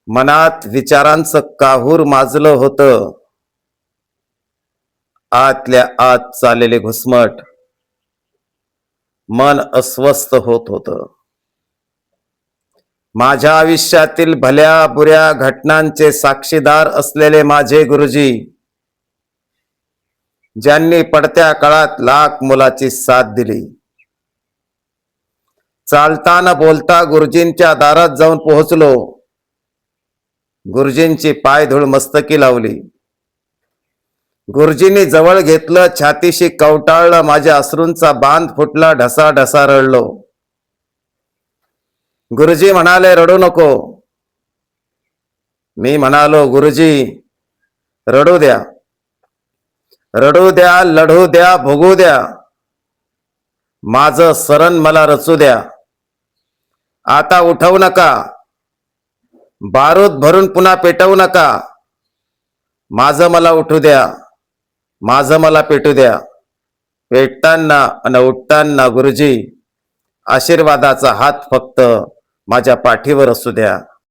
मनात विचारांचं काहूर माजलं होतं. आतल्या आत चाललेले घुसमट मन अस्वस्थ होत होतं. माझ्या आयुष्यातील भल्या बुऱ्या घटनांचे साक्षीदार असलेले माझे गुरुजी, ज्यांनी पडत्या काळात लाख मोलाची साथ दिली. चालताना बोलता गुरुजींच्या दारात जाऊन पोहोचलो. गुरुजींची पायधूळ मस्तकी लावली. गुरुजींनी जवळ घेतलं, छातीशी कवटाळलं. माझ्या अश्रूंचा बांध फुटला, ढसा ढसा रडलो. गुरुजी म्हणाले, रडू नको. मी म्हणालो, गुरुजी रडू द्या, रडू द्या, लढू द्या, भोगू द्या. माझं सरण मला रचू द्या. आता उठवू नका, बारूद भरून पुन्हा पेटवू नका. माझं मला उठू द्या, माझं मला पेटू द्या. पेटताना आणि उठताना गुरुजी आशीर्वादाचा हात फक्त माझ्या पाठीवर असू द्या.